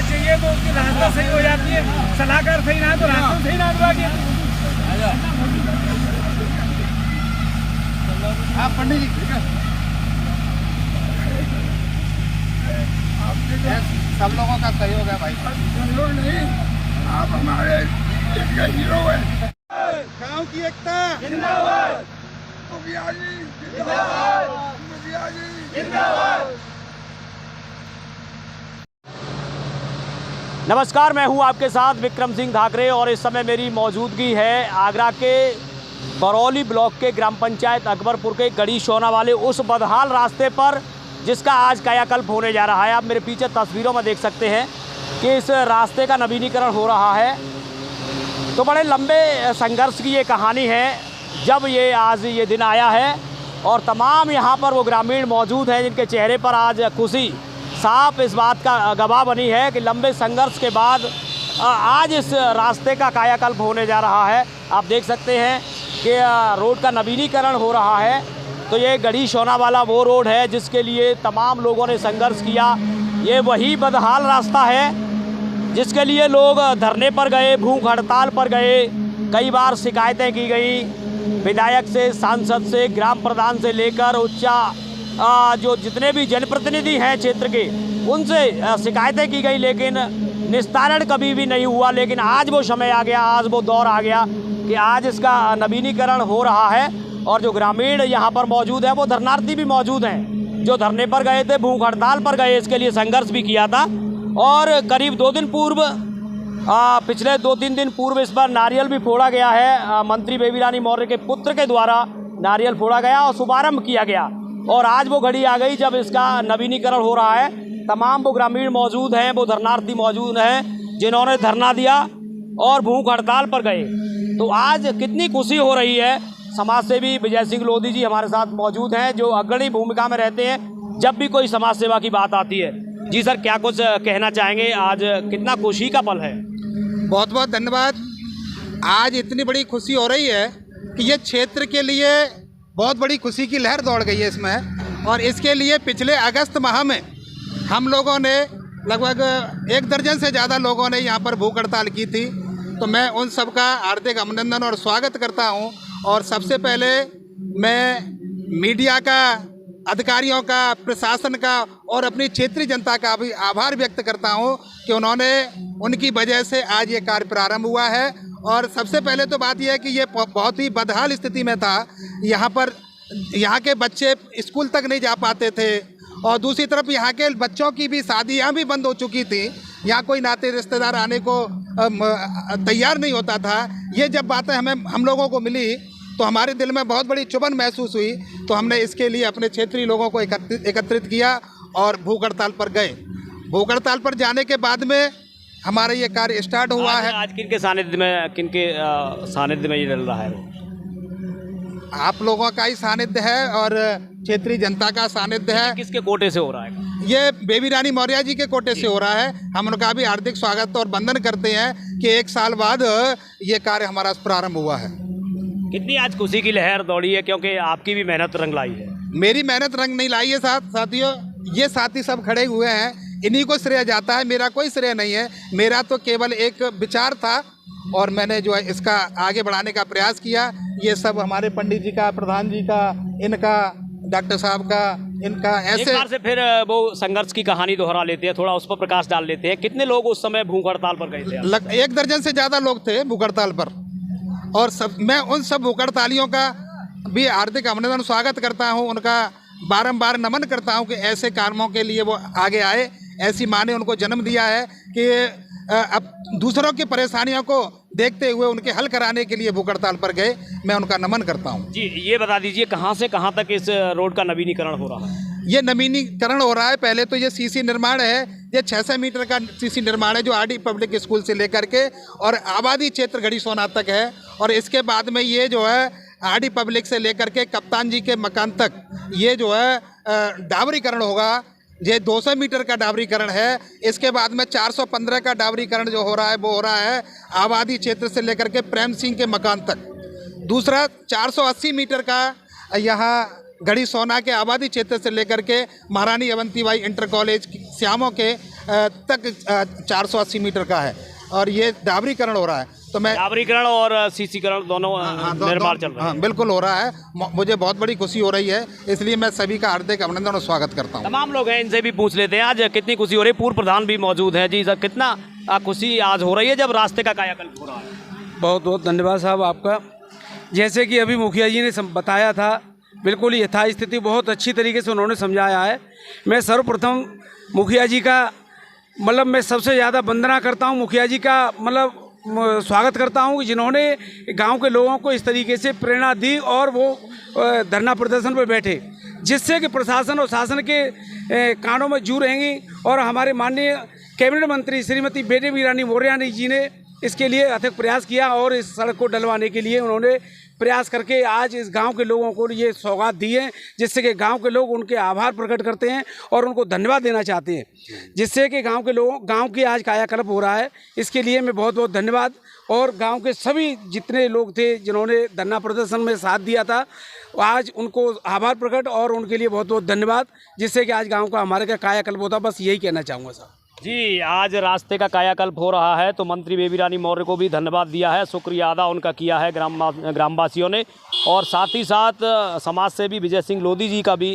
चाहिए तो उसकी रास्ता सही हो जाती है, सलाहकार सही ना है तो रास्ता सही ना हुआ। हाँ पंडित जी, ठीक है। सब लोगों का सहयोग है भाई। सहयोग नहीं, आप हमारे हीरो हैं। गाँव की एकता जिंदाबाद, मुखिया जी जिंदाबाद, मुखिया जी जिंदाबाद। नमस्कार, मैं हूं आपके साथ विक्रम सिंह धाकरे और इस समय मेरी मौजूदगी है आगरा के बरौली ब्लॉक के ग्राम पंचायत अकबरपुर के गढ़ी सोना वाले उस बदहाल रास्ते पर, जिसका आज कायाकल्प होने जा रहा है। आप मेरे पीछे तस्वीरों में देख सकते हैं कि इस रास्ते का नवीनीकरण हो रहा है। तो बड़े लंबे संघर्ष की ये कहानी है जब ये आज ये दिन आया है और तमाम यहाँ पर वो ग्रामीण मौजूद हैं जिनके चेहरे पर आज खुशी साफ इस बात का गवाह बनी है कि लंबे संघर्ष के बाद आज इस रास्ते का कायाकल्प होने जा रहा है। आप देख सकते हैं कि रोड का नवीनीकरण हो रहा है। तो ये गढ़ी सोना वाला वो रोड है जिसके लिए तमाम लोगों ने संघर्ष किया। ये वही बदहाल रास्ता है जिसके लिए लोग धरने पर गए, भूख हड़ताल पर गए, कई बार शिकायतें की गई विधायक से, सांसद से, ग्राम प्रधान से लेकर जो जितने भी जनप्रतिनिधि हैं क्षेत्र के, उनसे शिकायतें की गई, लेकिन निस्तारण कभी भी नहीं हुआ। लेकिन आज वो समय आ गया, आज वो दौर आ गया कि आज इसका नवीनीकरण हो रहा है। और जो ग्रामीण यहाँ पर मौजूद है वो धरनार्थी भी मौजूद हैं जो धरने पर गए थे, भूख हड़ताल पर गए, इसके लिए संघर्ष भी किया था। और करीब 2 दिन पूर्व, पिछले 2-3 दिन पूर्व इस बार नारियल भी फोड़ा गया है। मंत्री बेबी रानी मौर्य के पुत्र के द्वारा नारियल फोड़ा गया और शुभारंभ किया गया। और आज वो घड़ी आ गई जब इसका नवीनीकरण हो रहा है। तमाम वो ग्रामीण मौजूद हैं, वो धरनार्थी मौजूद हैं जिन्होंने धरना दिया और भूख हड़ताल पर गए। तो आज कितनी खुशी हो रही है। समाज सेवी विजय सिंह लोधी जी हमारे साथ मौजूद हैं जो अग्रणी भूमिका में रहते हैं जब भी कोई समाज सेवा की बात आती है। जी सर, क्या कुछ कहना चाहेंगे? आज कितना खुशी का पल है। बहुत बहुत धन्यवाद। आज इतनी बड़ी खुशी हो रही है कि ये क्षेत्र के लिए बहुत बड़ी खुशी की लहर दौड़ गई है इसमें। और इसके लिए पिछले अगस्त माह में हम लोगों ने लगभग 1 दर्जन से ज़्यादा लोगों ने यहाँ पर भूख हड़ताल की थी। तो मैं उन सब का हार्दिक अभिनंदन और स्वागत करता हूँ। और सबसे पहले मैं मीडिया का, अधिकारियों का, प्रशासन का और अपनी क्षेत्रीय जनता का भी आभार व्यक्त करता हूँ कि उनकी वजह से आज ये कार्य प्रारंभ हुआ है। और सबसे पहले तो बात यह है कि ये बहुत ही बदहाल स्थिति में था। यहाँ के बच्चे स्कूल तक नहीं जा पाते थे और दूसरी तरफ यहाँ के बच्चों की भी शादियाँ भी बंद हो चुकी थी। यहाँ कोई नाते रिश्तेदार आने को तैयार नहीं होता था। ये जब बातें हम लोगों को मिली तो हमारे दिल में बहुत बड़ी चुभन महसूस हुई। तो हमने इसके लिए अपने क्षेत्रीय लोगों को एकत्रित किया और भूख हड़ताल पर गए। भूख हड़ताल पर जाने के बाद में हमारा ये कार्य स्टार्ट हुआ है। आज किनके सानिध्य में ये चल रहा है? आप लोगों का ही सानिध्य है और क्षेत्रीय जनता का सानिध्य है। किसके कोटे से हो रहा है? ये बेबी रानी मौर्य जी के कोटे से हो रहा है। हम उनका भी हार्दिक स्वागत और वंदन करते हैं कि 1 साल बाद ये कार्य हमारा प्रारंभ हुआ है। कितनी आज खुशी की लहर दौड़ी है, क्योंकि आपकी भी मेहनत रंग लाई है। मेरी मेहनत रंग नहीं लाई है साथियों। ये साथी सब खड़े हुए हैं, इन्हीं को श्रेय जाता है, मेरा कोई श्रेय नहीं है। मेरा तो केवल एक विचार था और मैंने जो है इसका आगे बढ़ाने का प्रयास किया। ये सब हमारे पंडित जी का, प्रधान जी का, इनका, डॉक्टर साहब का, इनका ऐसे एक बार से फिर वो संघर्ष की कहानी दोहरा लेते हैं, थोड़ा उस पर प्रकाश डाल लेते हैं। कितने लोग उस समय भूख हड़ताल पर गए थे? 1 दर्जन से ज़्यादा लोग थे भूख हड़ताल पर। और मैं उन सब भूख हड़तालियों का भी हार्दिक अभिनंदन स्वागत करता हूँ, उनका बारंबार नमन करता हूँ कि ऐसे कामों के लिए वो आगे आए। ऐसी माँ ने उनको जन्म दिया है कि अब दूसरों की परेशानियों को देखते हुए उनके हल कराने के लिए भूख हड़ताल पर गए। मैं उनका नमन करता हूँ। जी, ये बता दीजिए कहाँ से कहाँ तक इस रोड का नवीनीकरण हो रहा है? ये नवीनीकरण हो रहा है। पहले तो ये सीसी निर्माण है। ये 600 मीटर का सीसी निर्माण है जो आरडी पब्लिक स्कूल से लेकर के और आबादी क्षेत्र गढ़ी सोना तक है। और इसके बाद में ये जो है आरडी पब्लिक से लेकर के कप्तान जी के मकान तक ये जो है डाबरीकरण होगा। ये 200 मीटर का डाबरीकरण है। इसके बाद में 415 का डाबरीकरण जो हो रहा है वो हो रहा है आबादी क्षेत्र से लेकर के प्रेम सिंह के मकान तक। दूसरा 480 मीटर का यहाँ गढ़ी सोना के आबादी क्षेत्र से लेकर के महारानी अवंतीबाई इंटर कॉलेज श्यामों के तक 480 मीटर का है और ये डाबरीकरण हो रहा है। तो मैं डाबरीकरण और सीसीकरण दोनों निर्माण चल रहा है। हाँ, बिल्कुल हो रहा है। मुझे बहुत बड़ी खुशी हो रही है, इसलिए मैं सभी का हार्दिक अभिनंदन और स्वागत करता हूँ। तमाम लोग हैं, इनसे भी पूछ लेते हैं आज कितनी खुशी हो रही है। पूर्व प्रधान भी मौजूद है। जी सर, कितना खुशी आज हो रही है जब रास्ते का कायाकल्प हो रहा है? बहुत बहुत धन्यवाद साहब आपका। जैसे कि अभी मुखिया जी ने बताया था, बिल्कुल यथास्थिति बहुत अच्छी तरीके से उन्होंने समझाया है। मैं सर्वप्रथम मुखिया जी का मतलब मैं सबसे ज़्यादा वंदना करता हूँ, मुखिया जी का मतलब स्वागत करता हूँ कि जिन्होंने गांव के लोगों को इस तरीके से प्रेरणा दी और वो धरना प्रदर्शन पर बैठे, जिससे कि प्रशासन और शासन के कानों में जू रहेंगी। और हमारे माननीय कैबिनेट मंत्री श्रीमती बेबी रानी मौर्य जी ने इसके लिए अथक प्रयास किया और इस सड़क को डलवाने के लिए उन्होंने प्रयास करके आज इस गांव के लोगों को ये सौगात दी है, जिससे कि गांव के लोग उनके आभार प्रकट करते हैं और उनको धन्यवाद देना चाहते हैं, जिससे कि गांव के लोगों गांव की आज कायाकल्प हो रहा है। इसके लिए मैं बहुत बहुत धन्यवाद। और गांव के सभी जितने लोग थे जिन्होंने धरना प्रदर्शन में साथ दिया था, आज उनको आभार प्रकट और उनके लिए बहुत बहुत धन्यवाद, जिससे कि आज गाँव का हमारे का कायाकल्प होता। बस यही कहना चाहूँगा साहब। जी, आज रास्ते का कायाकल्प हो रहा है तो मंत्री बेबी रानी मौर्य को भी धन्यवाद दिया है, शुक्रिया अदा उनका किया है ग्रामवासियों ने। और साथ ही साथ समाज सेवी विजय सिंह लोधी जी का भी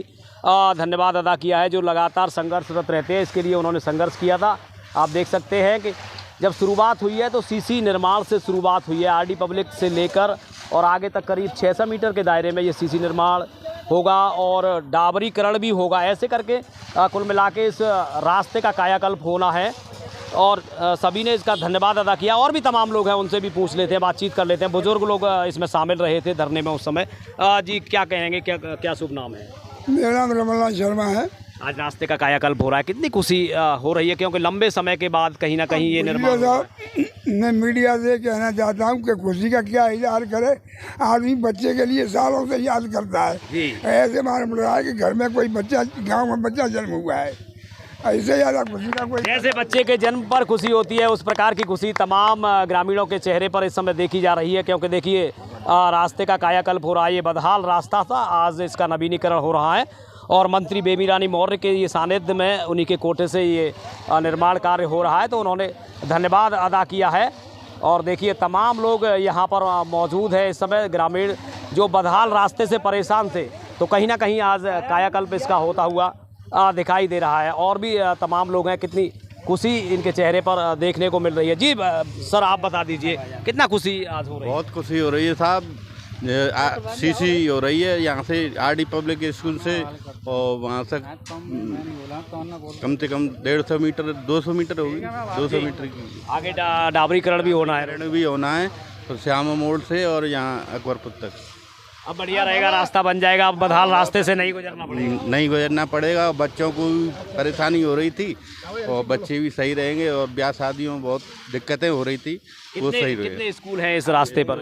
धन्यवाद अदा किया है, जो लगातार संघर्षरत रहते हैं। इसके लिए उन्होंने संघर्ष किया था। आप देख सकते हैं कि जब शुरुआत हुई है तो सीसी निर्माण से शुरुआत हुई है, आरडी पब्लिक से लेकर और आगे तक करीब 600 मीटर के दायरे में ये सीसी निर्माण होगा और डाबरीकरण भी होगा। ऐसे करके कुल मिला के इस रास्ते का कायाकल्प होना है और सभी ने इसका धन्यवाद अदा किया। और भी तमाम लोग हैं, उनसे भी पूछ लेते हैं, बातचीत कर लेते हैं। बुजुर्ग लोग इसमें शामिल रहे थे धरने में उस समय। जी, क्या कहेंगे, क्या शुभ नाम है? मेरा नाम रमनलाल शर्मा है। आज रास्ते का कायाकल्प हो रहा है, कितनी खुशी हो रही है, क्योंकि लंबे समय के बाद कहीं ना कहीं ये निर्माण। मैं मीडिया से कहना चाहता हूँ कि खुशी का क्या इजहार करे, आदमी बच्चे के लिए सालों से याद करता है। ऐसे मालूम पड़ रहा है कि घर में कोई बच्चा, गांव में बच्चा जन्म हुआ है, ऐसे ज़्यादा खुशी का कोई। जैसे बच्चे के जन्म पर खुशी होती है, उस प्रकार की खुशी तमाम ग्रामीणों के चेहरे पर इस समय देखी जा रही है। क्योंकि देखिए, रास्ते का कायाकल्प हो रहा है। ये बदहाल रास्ता था, आज इसका नवीनीकरण हो रहा है और मंत्री बेबी रानी मौर्य के ये सानिध्य में, उन्हीं के कोटे से ये निर्माण कार्य हो रहा है, तो उन्होंने धन्यवाद अदा किया है। और देखिए, तमाम लोग यहाँ पर मौजूद है इस समय, ग्रामीण जो बदहाल रास्ते से परेशान थे, तो कहीं ना कहीं आज कायाकल्प इसका होता हुआ दिखाई दे रहा है। और भी तमाम लोग हैं, कितनी खुशी इनके चेहरे पर देखने को मिल रही है। जी सर, आप बता दीजिए कितना खुशी आज हो रही है? बहुत खुशी हो रही है साहब। सीसी हो रही है यहाँ से आरडी पब्लिक स्कूल से और वहाँ तक कम से कम 150 मीटर 200 मीटर होगी, 200 मीटर की आगे डाबरीकरण भी होना है। भी होना है तो श्यामा मोड़ से और यहाँ अकबरपुर तक। अब बढ़िया रहेगा, रास्ता बन जाएगा, अब बदहाल रास्ते से नहीं गुजरना पड़ेगा। नहीं गुजरना पड़ेगा। बच्चों को परेशानी हो रही थी और बच्चे भी सही रहेंगे और ब्याह शादियों में बहुत दिक्कतें हो रही थी, वो सही रहेगा। कितने स्कूल हैं इस रास्ते पर?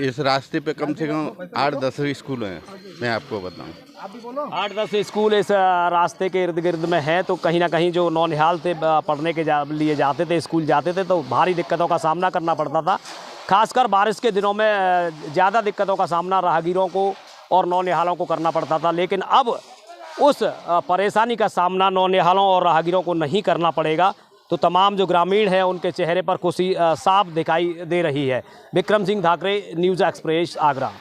इस रास्ते पे कम से कम 8-10 स्कूल हैं, मैं आपको बताऊं। 8-10 स्कूल इस रास्ते के इर्द गिर्द में हैं, तो कहीं ना कहीं जो नौनिहाल थे पढ़ने के लिए जाते थे, स्कूल जाते थे, तो भारी दिक्कतों का सामना करना पड़ता था। खासकर बारिश के दिनों में ज़्यादा दिक्कतों का सामना राहगीरों को और नौनिहालों को करना पड़ता था। लेकिन अब उस परेशानी का सामना नौनिहालों और राहगीरों को नहीं करना पड़ेगा। तो तमाम जो ग्रामीण हैं, उनके चेहरे पर खुशी साफ दिखाई दे रही है। Vikram Singh Dhakre, news express, Agra.